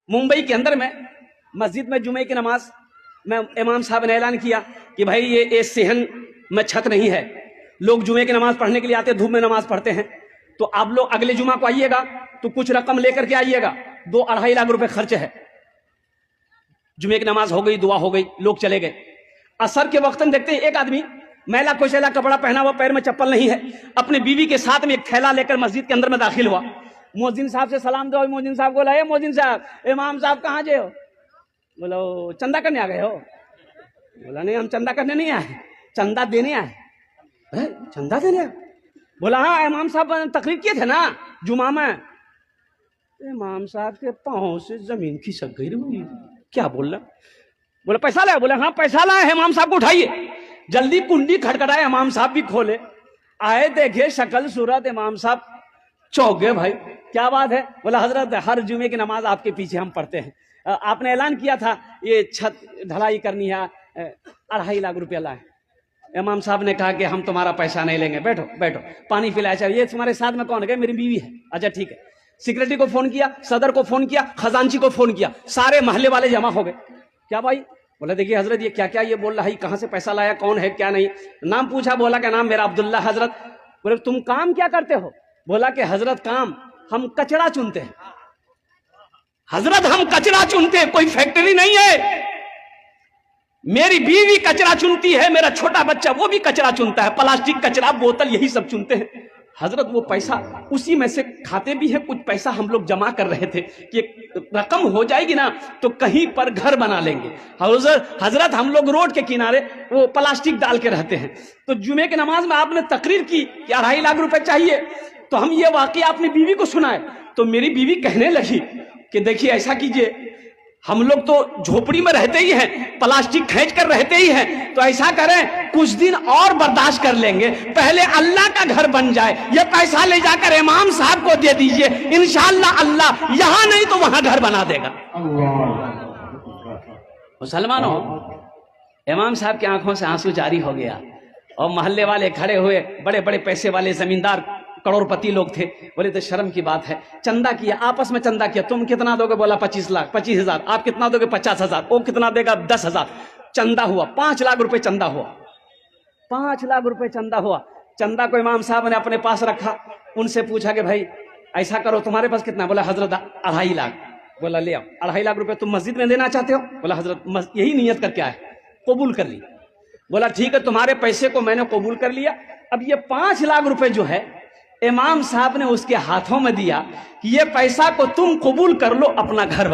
मुंबई के अंदर में मस्जिद में जुमे की नमाज में इमाम साहब ने ऐलान किया कि भाई ये सेहन में छत नहीं है, लोग जुमे की नमाज पढ़ने के लिए आते, धूप में नमाज पढ़ते हैं, तो आप लोग अगले जुमा को आइएगा तो कुछ रकम लेकर के आइएगा, 2-2.5 लाख रुपए खर्च है। जुमे की नमाज हो गई, दुआ हो गई, लोग चले गए। असर के वक्त देखते हैं एक आदमी मैला कुचैला कपड़ा पहना हुआ, पैर में चप्पल नहीं है, अपने बीवी के साथ में एक थैला लेकर मस्जिद के अंदर में दाखिल हुआ। मोहजिन साहब से सलाम दो। मोहजिन साहब को बोला, मोहजिन साहब, इमाम साहब कहाँ गए हो? बोलो चंदा करने आ गए हो? बोला नहीं, हम चंदा करने नहीं आए, चंदा देने आए। चंदा देने आए? बोला हाँ, इमाम साहब तकरीर किए थे ना जुमा में। इमाम साहब के पाँव से जमीन खिसक गई। क्या बोल रहा? बोला पैसा लाया? बोले हाँ पैसा लाया, इमाम साहब को उठाइए। जल्दी कुंडी खटखटाए, इमाम साहब भी खोले, आए, देखे शक्ल सूरत, इमाम साहब चौंक गए। भाई क्या बात है? बोला हजरत हर जुमे की नमाज आपके पीछे हम पढ़ते हैं, आपने ऐलान किया था ये छत ढलाई करनी है, 2.5 लाख रुपया लाए। इमाम साहब ने कहा कि हम तुम्हारा पैसा नहीं लेंगे, बैठो बैठो, पानी पिलाया। चाहिए ये तुम्हारे साथ में कौन है? मेरी बीवी है। अच्छा ठीक है। सेक्रेटरी को फोन किया, सदर को फोन किया, खजांची को फोन किया, सारे मोहल्ले वाले जमा हो गए। क्या भाई? बोला देखिए हजरत ये क्या क्या ये बोल रहा है, कहां से पैसा लाया, कौन है क्या नहीं। नाम पूछा, बोला क्या नाम मेरा अब्दुल्ला। हजरत बोले तुम काम क्या करते हो? बोला कि हजरत काम हम कचरा चुनते हैं। हजरत हम कचरा चुनते हैं, कोई फैक्ट्री नहीं है। मेरी बीवी कचरा चुनती है, मेरा छोटा बच्चा वो भी कचरा चुनता है, प्लास्टिक कचरा, बोतल, यही सब चुनते हैं। हजरत वो पैसा उसी में से खाते भी है, कुछ पैसा हम लोग जमा कर रहे थे कि रकम हो जाएगी ना तो कहीं पर घर बना लेंगे। हजरत हम लोग रोड के किनारे वो प्लास्टिक डाल के रहते हैं। तो जुमे की नमाज में आपने तकरीर की कि 2.5 लाख रुपए चाहिए, तो हम ये वाकया अपनी बीवी को सुनाए। तो मेरी बीवी कहने लगी कि देखिए ऐसा कीजिए, हम लोग तो झोपड़ी में रहते ही हैं, प्लास्टिक खींच कर रहते ही हैं, तो ऐसा करें कुछ दिन और बर्दाश्त कर लेंगे, पहले अल्लाह का घर बन जाए, ये पैसा ले जाकर इमाम साहब को दे दीजिए, इंशाअल्लाह अल्लाह यहां नहीं तो वहां घर बना देगा। मुसलमानों, इमाम साहब की आंखों से आंसू जारी हो गया और मोहल्ले वाले खड़े हुए, बड़े बड़े पैसे वाले जमींदार करोड़पति लोग थे। बोले तो शर्म की बात है, चंदा किया, आपस में चंदा किया, तुम कितना दोगे? बोला 25 लाख, 25,000। आप कितना दोगे? 50,000। वो कितना देगा? 10,000। चंदा हुआ 5 लाख रुपए, चंदा हुआ 5 लाख रुपए चंदा हुआ। चंदा को इमाम साहब ने अपने पास रखा, उनसे पूछा कि भाई ऐसा करो, तुम्हारे पास कितना? बोला हजरत 2.5 लाख। बोला ले आओ, 2.5 लाख रुपए तुम मस्जिद में देना चाहते हो? बोला हजरत यही नियत करके आए, कबूल कर ली। बोला ठीक है, तुम्हारे पैसे को मैंने कबूल कर लिया। अब ये 5 लाख रुपए जो है इमाम साहब ने उसके हाथों में दिया कि ये पैसा को तुम कबूल कर लो, अपना घर